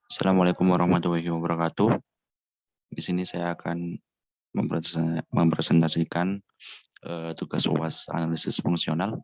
Assalamualaikum warahmatullahi wabarakatuh. Di sini saya akan mempresentasikan tugas UAS analisis fungsional.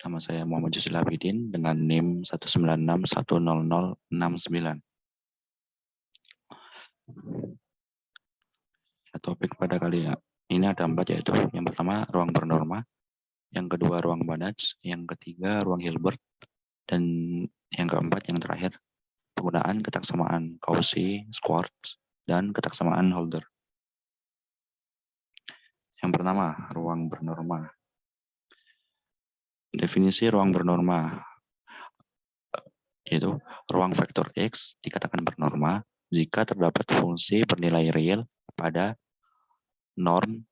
Nama saya Muhammad Yusuf Abidin dengan NIM 196100069. Topik pada kali ini ada 4, yaitu yang pertama ruang bernorma, yang kedua ruang Banach, yang ketiga ruang Hilbert, dan yang keempat yang terakhir penggunaan ketaksamaan Cauchy-Schwarz dan ketaksamaan Holder. Yang pertama, ruang bernorma. Definisi ruang bernorma yaitu ruang vektor X dikatakan bernorma jika terdapat fungsi bernilai real pada norm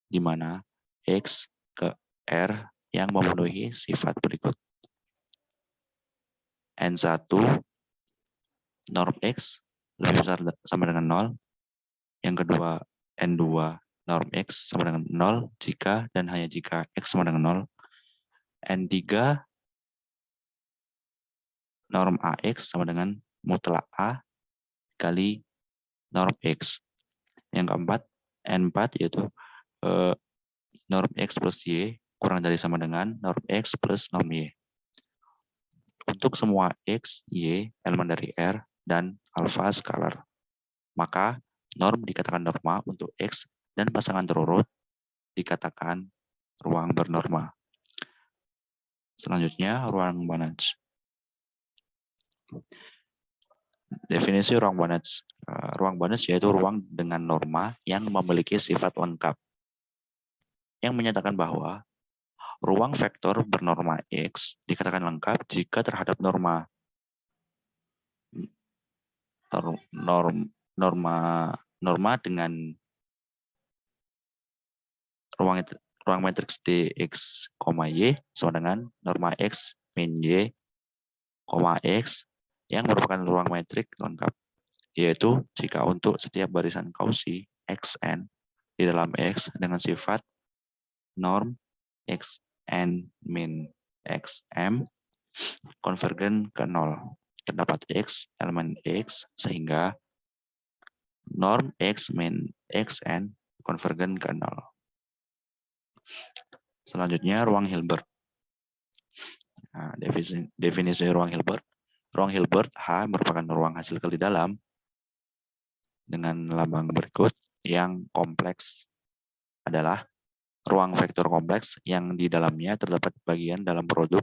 di mana X ke R yang memenuhi sifat berikut. N1 norm X lebih besar sama dengan 0. Yang kedua, N2 norm X sama dengan 0 jika dan hanya jika X sama dengan 0. N3 norm AX sama dengan mutlak A kali norm X. Yang keempat, N4 yaitu norm X plus Y kurang dari sama dengan norm X plus norm Y. Untuk semua X, Y, elemen dari R, dan alfa skalar, maka norm dikatakan norma untuk X dan pasangan terurut dikatakan ruang bernorma. Selanjutnya, ruang Banach. Definisi ruang Banach. Ruang Banach yaitu ruang dengan norma yang memiliki sifat lengkap, yang menyatakan bahwa ruang vektor bernorma X dikatakan lengkap jika terhadap norma dengan ruang matriks Dx, Y sama dengan norma X min Y, X yang merupakan ruang metrik lengkap, yaitu jika untuk setiap barisan Cauchy Xn di dalam X dengan sifat norm Xn min Xm konvergen ke 0, terdapat X elemen X sehingga norm X min Xn konvergen ke 0. Selanjutnya, ruang Hilbert. Nah, definisi ruang Hilbert. Ruang Hilbert H merupakan ruang hasil kali dalam dengan lambang berikut. Yang kompleks adalah ruang vektor kompleks yang di dalamnya terdapat bagian dalam produk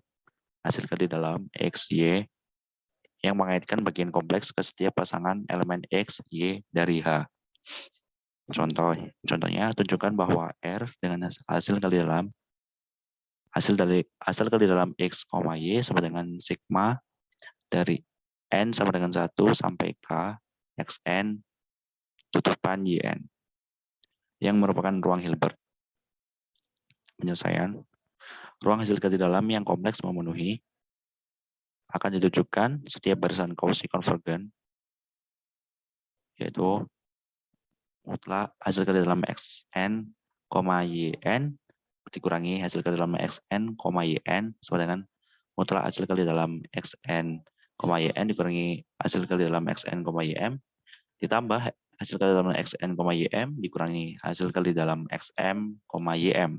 hasil kali dalam X, Y yang mengaitkan bagian kompleks ke setiap pasangan elemen X, Y dari H. Contohnya, tunjukkan bahwa R dengan hasil kali dalam X, Y sama dengan sigma dari N sama dengan 1 sampai K Xn tutupan Yn yang merupakan ruang Hilbert. Penyelesaian. Ruang hasil kali dalam yang kompleks memenuhi akan ditunjukkan setiap barisan Cauchy konvergen, yaitu mutlak hasil kali dalam Xn, Yn dikurangi hasil kali dalam Xn, Yn sama dengan mutlak hasil kali dalam Xn, Yn dikurangi hasil kali dalam Xn, Ym ditambah hasil kali dalam Xn, Ym dikurangi hasil kali dalam Xm, Ym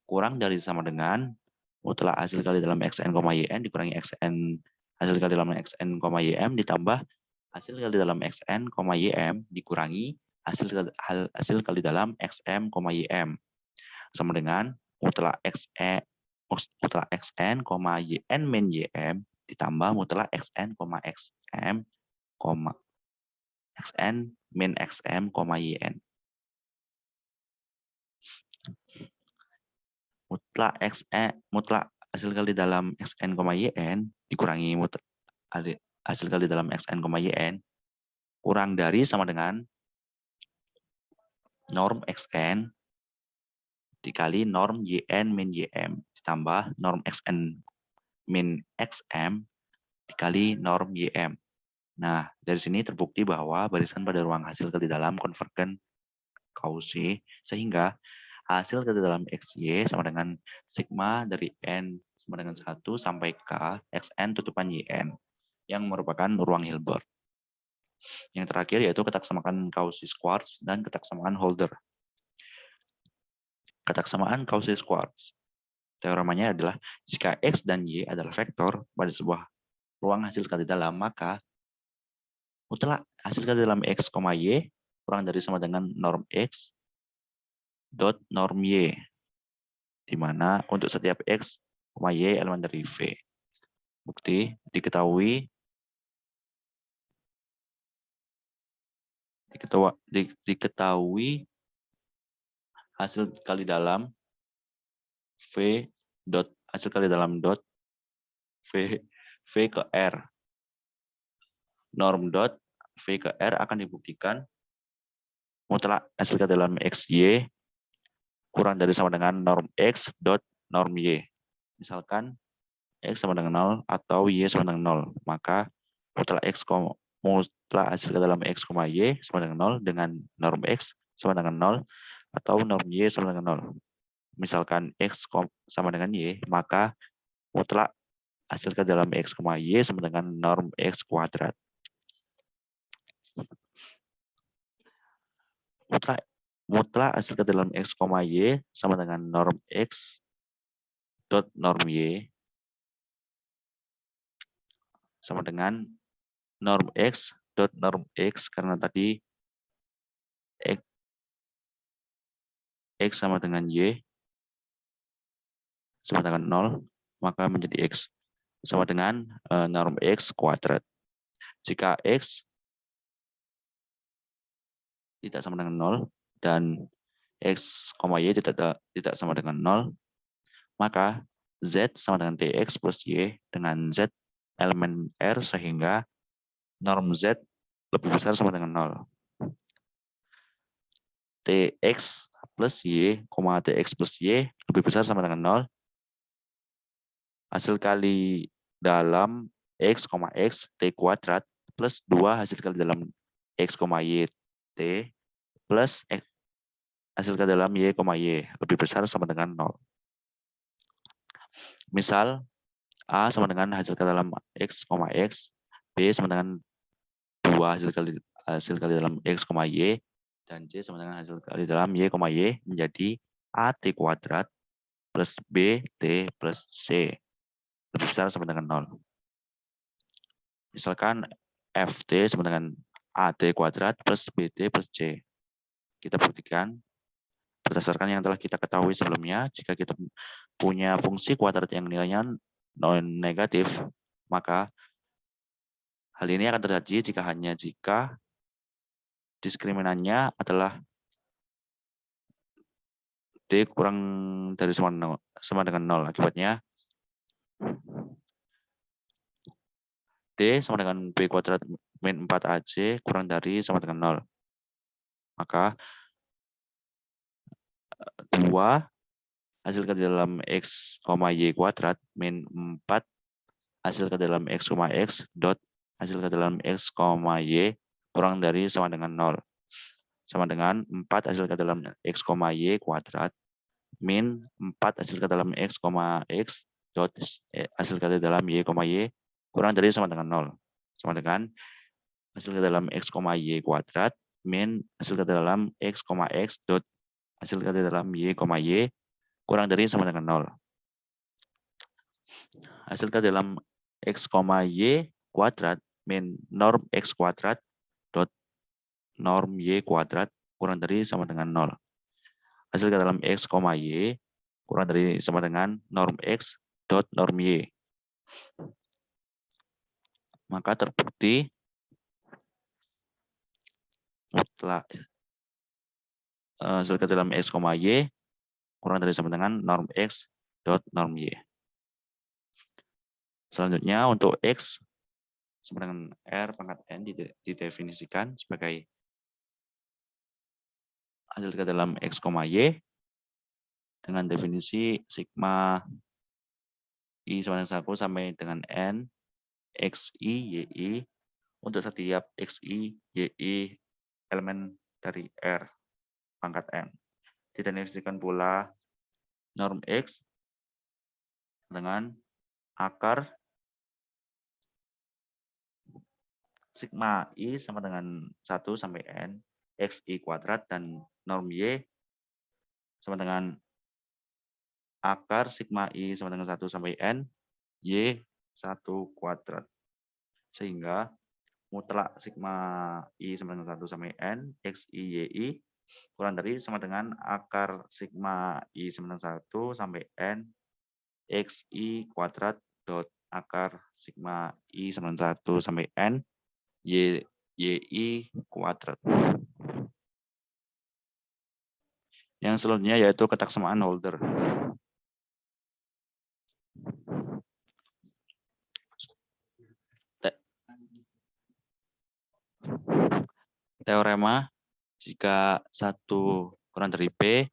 kurang dari sama dengan mutlak hasil kali dalam Xn, Yn dikurangi hasil kali dalam Xn, Ym ditambah hasil kali dalam Xn, Ym dikurangi hasil kali dalam Xm, Ym sama dengan mutlak Xn, Yn min Ym ditambah mutlak Xn, Xm, Xn min Xm, Yn. Mutlak hasil kali dalam Xn, Yn dikurangi hasil kali dalam Xn, Yn kurang dari sama dengan norm Xn dikali norm Yn min Ym ditambah norm Xn min Xm dikali norm Ym. Nah, dari sini terbukti bahwa barisan pada ruang hasil kali dalam konvergen Cauchy sehingga hasil kali dalam XY sama dengan sigma dari N sama dengan 1 sampai K Xn tutupan Yn. yang merupakan ruang Hilbert. Yang terakhir yaitu ketaksamaan Cauchy-Schwarz dan ketaksamaan Holder. Ketaksamaan Cauchy-Schwarz. Teoremanya adalah jika X dan Y adalah vektor pada sebuah ruang hasil kali dalam, maka mutlak hasil kali dalam X, Y kurang dari sama dengan norm X dot norm Y, di mana untuk setiap X, Y elemen dari V. Bukti diketahui hasil kali dalam V dot hasil kali dalam dot V ke R. Norm dot V ke R akan dibuktikan mutlak hasil kali dalam XY kurang dari sama dengan norm X dot norm Y. Misalkan X sama dengan 0 atau Y sama dengan 0, maka mutlak hasil kali dalam X, Y sama dengan 0 dengan norm X sama dengan 0 atau norm Y sama dengan 0. Misalkan X sama dengan Y, maka mutlak hasil kali dalam X, Y sama dengan norm X kuadrat. Mutlak hasil kali dalam X, Y sama dengan norm X dot norm Y sama dengan norm X dot norm X, karena tadi X sama dengan Y sama dengan 0, maka menjadi X sama dengan norm X kuadrat. Jika X tidak sama dengan 0 dan X, Y tidak sama dengan 0, maka Z sama dengan TX plus Y dengan Z elemen R, sehingga norm Z lebih besar sama dengan 0. TX plus Y, TX plus Y lebih besar sama dengan 0. Hasil kali dalam X, X, T kuadrat plus 2 hasil kali dalam X, Y, T plus X, hasil kali dalam Y, Y lebih besar sama dengan 0. Misal, A sama dengan hasil kali dalam X, X, B sama dengan 2 hasil kali dalam X, Y, dan C sama dengan hasil kali dalam Y, Y menjadi AT kuadrat plus BT plus C lebih besar sama dengan 0. Misalkan FT sama dengan AT kuadrat plus BT plus C. Kita buktikan berdasarkan yang telah kita ketahui sebelumnya, jika kita punya fungsi kuadrat yang nilainya non negatif, maka hal ini akan terjadi jika diskriminannya adalah D kurang dari sama dengan 0. Akibatnya D sama dengan B kuadrat min 4AC kurang dari sama dengan 0. Maka 2 hasil kali dalam X, Y kuadrat min 4 hasil kali dalam X, X dot hasil kali dalam X, Y kurang dari sama dengan 0. Sama dengan 4 hasil kali dalam X, Y kuadrat min 4 hasil kali dalam X, X dot hasil kali dalam Y, kurang dari sama dengan 0. Sama dengan hasil kali dalam X, Y kuadrat min hasil kali dalam X, X dot hasil kali dalam Y, kurang dari sama dengan 0. Hasil kali dalam X, Y kuadrat min norm X kuadrat dot norm Y kuadrat kurang dari sama dengan 0. Hasil kali dalam X, Y kurang dari sama dengan norm X dot norm Y. Maka terbukti mutlak hasil kali dalam X, Y kurang dari sama dengan norm X dot norm Y. Selanjutnya untuk X sama dengan R pangkat N didefinisikan sebagai hasil kali dalam X, Y dengan definisi sigma I sama dengan 1 sampai dengan N XI, YI untuk setiap XI, YI elemen dari R pangkat N. Didefinisikan pula norm X dengan akar sigma I sama dengan 1 sampai N, XI kuadrat, dan norm Y sama dengan akar sigma I sama dengan 1 sampai N, Y1 kuadrat. Sehingga mutlak sigma I sama dengan 1 sampai N, XI, YI kurang dari sama dengan akar sigma I sama dengan 1 sampai N, XI kuadrat dot akar sigma I sama dengan 1 sampai N, YI kuadrat. Yang selanjutnya yaitu ketaksamaan Holder. Teorema jika 1 kurang dari P,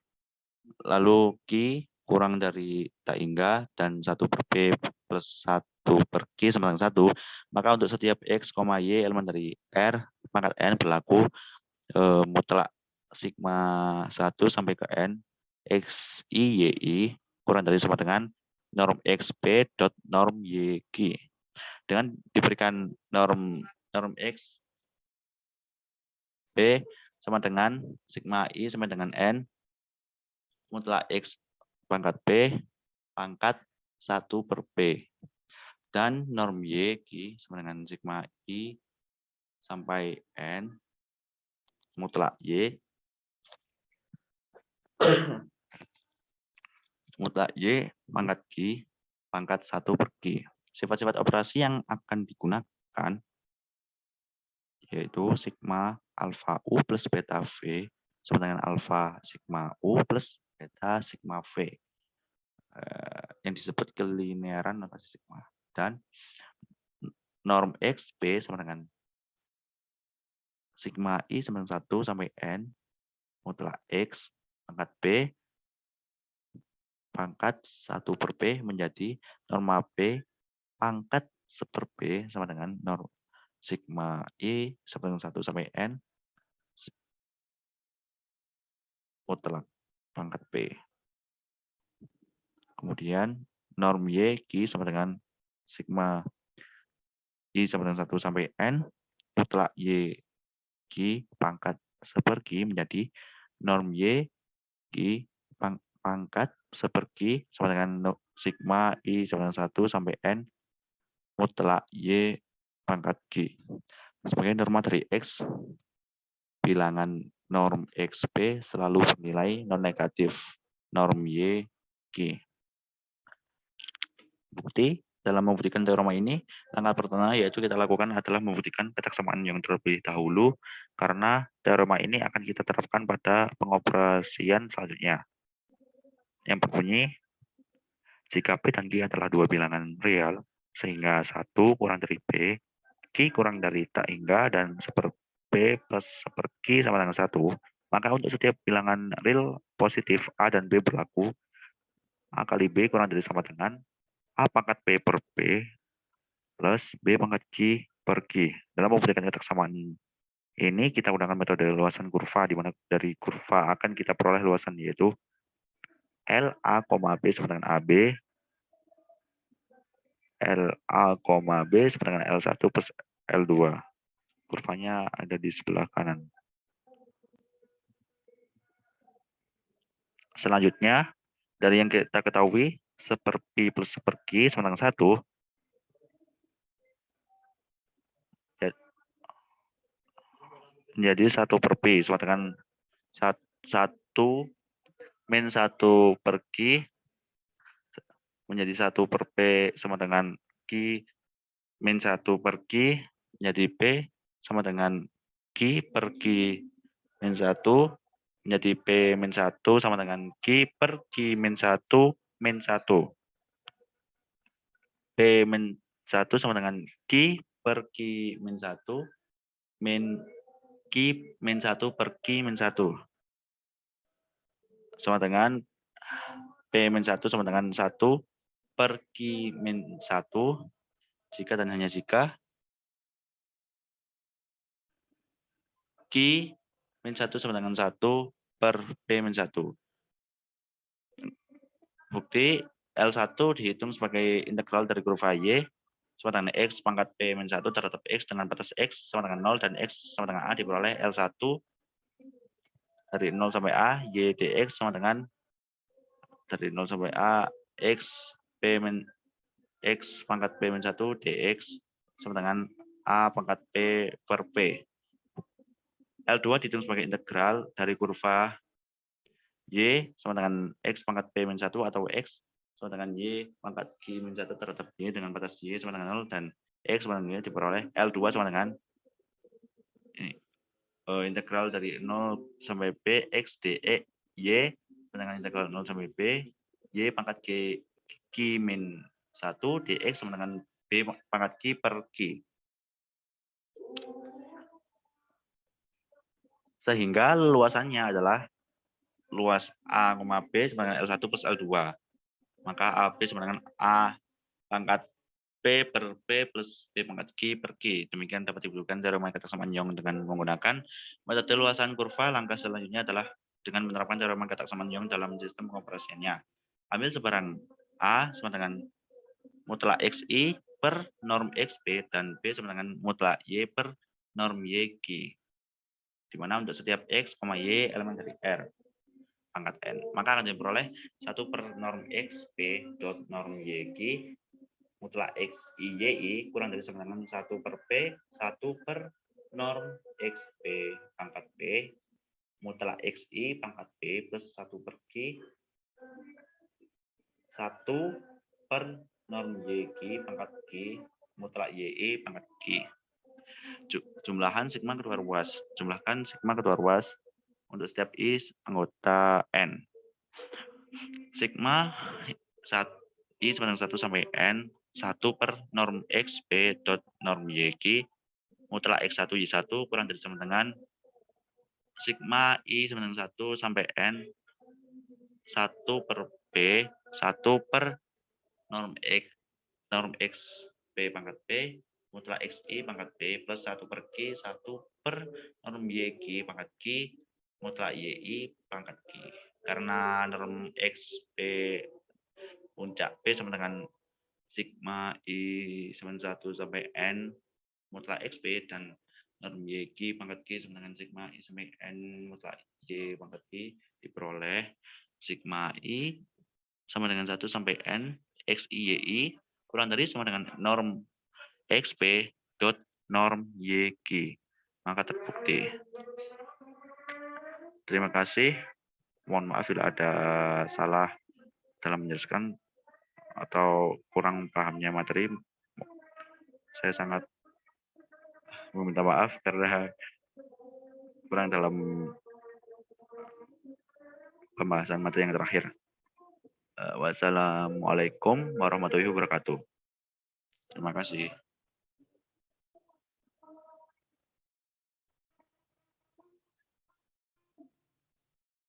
lalu Q kurang dari tak hingga, dan 1 per P plus 1 per Q sama dengan 1, maka untuk setiap X, Y elemen dari R pangkat N berlaku mutlak sigma 1 sampai ke N, XI, YI kurang dari sama dengan norm XP dot norm YQ. Dengan diberikan norm X P sama dengan sigma I sama dengan N mutlak X pangkat P pangkat 1 per P. Dan norm Y Q sama dengan sigma I sampai N mutlak Y mutlak Y pangkat Q pangkat 1 per Q. Sifat-sifat operasi yang akan digunakan yaitu sigma alpha U plus beta V sama dengan alpha sigma U plus beta sigma V. Yang disebut kelinearan notasi sigma. Dan norm XP sama dengan sigma I sama dengan 1 sampai N mutlak X pangkat P pangkat 1 per P menjadi norma P pangkat 1 per P sama dengan norm sigma I sama dengan 1 sampai N mutlak pangkat P. Kemudian norm Y Q sama dengan sigma I sama dengan 1 sampai N mutlak Y Q pangkat 1 per Q menjadi norm Y Q pangkat 1 per Q sama dengan sigma I sama dengan 1 sampai N mutlak Y pangkat Q. Sebagai norma dari X, bilangan norm XP selalu bernilai non-negatif norm Y Q. Bukti dalam membuktikan teorema ini, langkah pertama yaitu kita lakukan adalah membuktikan ketaksamaan yang terlebih dahulu, karena teorema ini akan kita terapkan pada pengoperasian selanjutnya. Yang berbunyi, jika P dan Q adalah dua bilangan real, sehingga 1 kurang dari P, Q kurang dari tak hingga, dan 1 per P plus 1 per Q sama dengan 1, maka untuk setiap bilangan real positif A dan B berlaku, A kali B kurang dari sama dengan A pangkat P per P plus B pangkat Q per Q. Dalam membuktikan ketaksamaan ini, kita gunakan metode luasan kurva, di mana dari kurva akan kita peroleh luasan yaitu LA, B sama dengan AB, LA, B sama dengan L1 plus L2. Kurvanya ada di sebelah kanan. Selanjutnya, dari yang kita ketahui, 1 per P plus 1 per Q sama dengan 1, menjadi 1 per P sama dengan 1 min 1 per Q menjadi 1 per P sama dengan Q min 1 per Q menjadi P sama dengan Q per Q min 1 menjadi P min 1 sama dengan Q per Q min 1 min 1. P min 1 sama dengan Q per Q min 1 min Q min 1 per Q min 1 sama dengan P min 1 sama dengan 1 per Q min 1 jika dan hanya jika Q min 1 sama dengan 1 per P min 1. Bukti L1 dihitung sebagai integral dari kurva Y sama dengan X pangkat P-1 terhadap X dengan batas X sama dengan 0 dan X sama dengan A diperoleh L1 dari 0 sampai A, Y dx sama dengan dari 0 sampai A, X X pangkat P-1 dx sama dengan A pangkat P per P. L2 dihitung sebagai integral dari kurva Y sama dengan X pangkat P-1 atau X sama dengan Y pangkat Q-1 terhadap Y dengan batas Y sama dengan 0 dan X sama dengan Y diperoleh L2 sama dengan ini, integral dari 0 sampai B X dx Y sama dengan integral 0 sampai B Y pangkat Q-1 dx sama dengan B pangkat Q per Q. Sehingga luasannya adalah luas A, B sama dengan L1 plus L2. Maka AB sama dengan A pangkat P per P plus B pangkat Q per Q. Demikian dapat dibutuhkan teorema ketaksamaan Young dengan menggunakan metode luasan kurva. Langkah selanjutnya adalah dengan menerapkan teorema ketaksamaan Young dalam sistem pengoperasiannya. Ambil sebarang A sama dengan mutlak XI per norm XP dan B sama dengan mutlak Y per norm YQ. Di mana untuk setiap X, Y elemen dari R pangkat N. Maka akan diperoleh 1 per norm XP dot norm YQ mutlak XI YI kurang dari sama dengan 1 per P, 1 per norm XP pangkat P mutlak XI pangkat P plus 1 per Q 1 per norm YQ pangkat Q mutlak YI pangkat Q. Jumlahan sigma kedua ruas. Jumlahkan sigma kedua ruas untuk setiap I anggota N. Sigma I sama dengan 1 sampai N 1 per norm XP dot norm YQ mutlak X1 Y1 kurang dari sama dengan sigma I sama dengan 1 sampai N 1 per B 1 per norm XP pangkat P mutlak XI pangkat P plus 1 per Q 1 per norm YQ pangkat Q mutlak YI pangkat Q. Karena norm XP puncak P sama dengan sigma I sama 1 sampai N mutlak XP dan norm YQ pangkat Q sama dengan sigma I sampai N mutlak Y pangkat Q diperoleh sigma I sama dengan 1 sampai N XI YI kurang dari sama dengan norm XP dot norm YQ. Maka terbukti. Terima kasih. Mohon maaf bila ada salah dalam menjelaskan atau kurang pahamnya materi. Saya sangat meminta maaf karena kurang dalam pembahasan materi yang terakhir. Wassalamualaikum warahmatullahi wabarakatuh. Terima kasih.